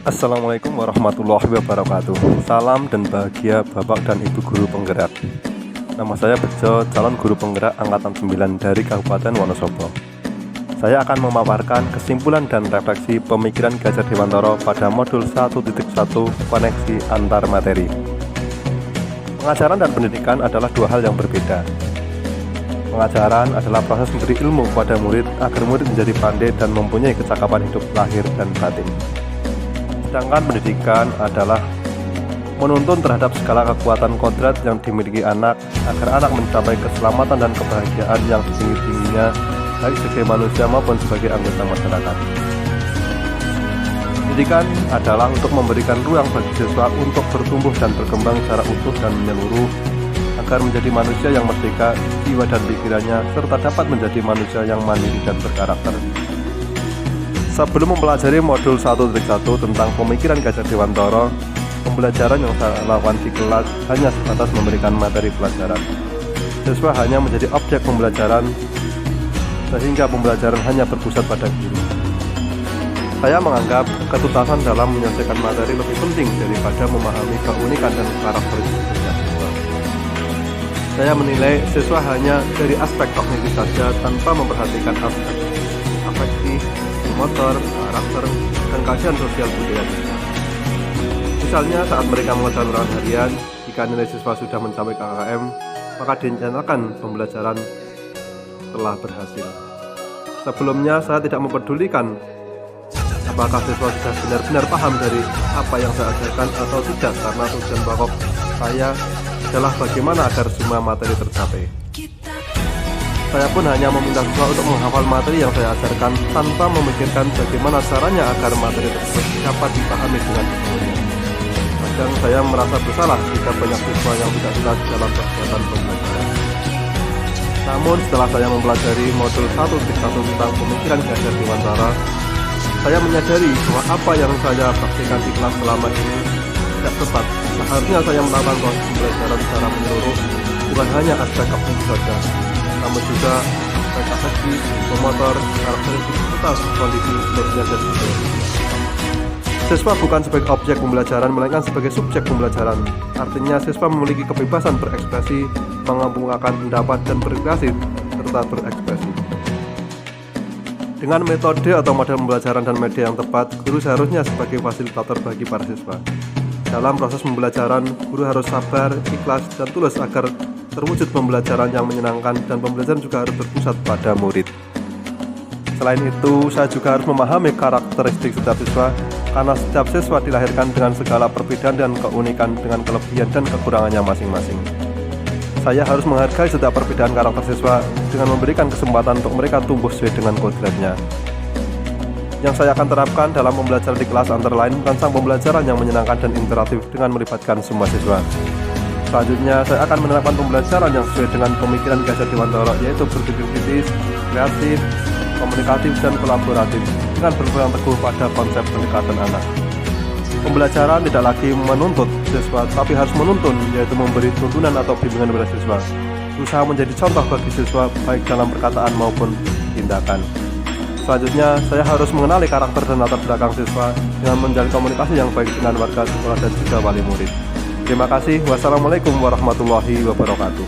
Assalamualaikum warahmatullahi wabarakatuh. Salam dan bahagia Bapak dan Ibu Guru Penggerak. Nama saya Bejo, calon guru penggerak Angkatan 9 dari Kabupaten Wonosobo. Saya akan memaparkan kesimpulan dan refleksi pemikiran Ki Hajar Dewantara pada modul 1.1 koneksi antar materi. Pengajaran dan pendidikan adalah dua hal yang berbeda. Pengajaran adalah proses memberi ilmu kepada murid agar murid menjadi pandai dan mempunyai kecakapan hidup lahir dan batin. Sedangkan pendidikan adalah menuntun terhadap segala kekuatan kodrat yang dimiliki anak agar anak mencapai keselamatan dan kebahagiaan yang setinggi-tingginya baik sebagai manusia maupun sebagai anggota masyarakat. Pendidikan adalah untuk memberikan ruang bagi siswa untuk bertumbuh dan berkembang secara utuh dan menyeluruh agar menjadi manusia yang merdeka jiwa dan pikirannya serta dapat menjadi manusia yang mandiri dan berkarakter. Sebelum mempelajari modul 1.1 tentang pemikiran Ki Hajar Dewantara, pembelajaran yang saya lakukan di kelas hanya sebatas memberikan materi pelajaran. Siswa hanya menjadi objek pembelajaran, sehingga pembelajaran hanya berpusat pada guru. Saya menganggap ketuntasan dalam menyelesaikan materi lebih penting daripada memahami keunikan dan karakteristik siswa. Saya menilai siswa hanya dari aspek kognitif saja tanpa memperhatikan aspek afektif, motor, karakter, dan kajian sosial budaya. Misalnya saat mereka mengerjakan ulangan harian, jika nilai siswa sudah mencapai KKM, maka dinyatakan pembelajaran telah berhasil. Sebelumnya saya tidak mempedulikan apakah siswa sudah benar-benar paham dari apa yang saya ajarkan atau tidak, karena tujuan pokok saya adalah bagaimana agar semua materi tercapai. Saya pun hanya meminta siswa untuk menghafal materi yang saya ajarkan tanpa memikirkan bagaimana caranya agar materi tersebut dapat dipahami dengan sempurna. Kadang saya merasa bersalah jika banyak siswa yang tidak jelas dalam kegiatan pembelajaran. Namun setelah saya mempelajari modul 1.1 tentang pemikiran Ki Hajar Dewantara, saya menyadari bahwa apa yang saya praktikkan di kelas selama ini tidak tepat. Seharusnya saya melakukan proses pembelajaran secara menyeluruh, bukan hanya aspek kognitif saja, namun juga aspek afektif, motor, karakteristik, serta kondisi sosial dan budaya. Siswa bukan sebagai objek pembelajaran, melainkan sebagai subjek pembelajaran. Artinya siswa memiliki kebebasan berekspresi, mengemukakan pendapat dan berkreasi serta berekspresi. Dengan metode atau model pembelajaran dan media yang tepat, guru seharusnya sebagai fasilitator bagi para siswa. Dalam proses pembelajaran, guru harus sabar, ikhlas, dan tulus agar terwujud pembelajaran yang menyenangkan, dan pembelajaran juga harus berpusat pada murid. Selain itu, saya juga harus memahami karakteristik setiap siswa, karena setiap siswa dilahirkan dengan segala perbedaan dan keunikan dengan kelebihan dan kekurangannya masing-masing. Saya harus menghargai setiap perbedaan karakter siswa dengan memberikan kesempatan untuk mereka tumbuh sesuai dengan kodratnya. Yang saya akan terapkan dalam pembelajaran di kelas antara lain merancang pembelajaran yang menyenangkan dan interaktif dengan melibatkan semua siswa. Selanjutnya, saya akan menerapkan pembelajaran yang sesuai dengan pemikiran Ki Hajar Dewantara, yaitu berpikir kritis, kreatif, komunikatif, dan kolaboratif dengan berpegang teguh pada konsep pendekatan anak. Pembelajaran tidak lagi menuntut siswa, tapi harus menuntun, yaitu memberi tuntunan atau bimbingan kepada siswa. Berusaha menjadi contoh bagi siswa, baik dalam perkataan maupun tindakan. Selanjutnya, saya harus mengenali karakter dan latar belakang siswa dengan menjalin komunikasi yang baik dengan warga sekolah dan juga wali murid. Terima kasih. Wassalamualaikum warahmatullahi wabarakatuh.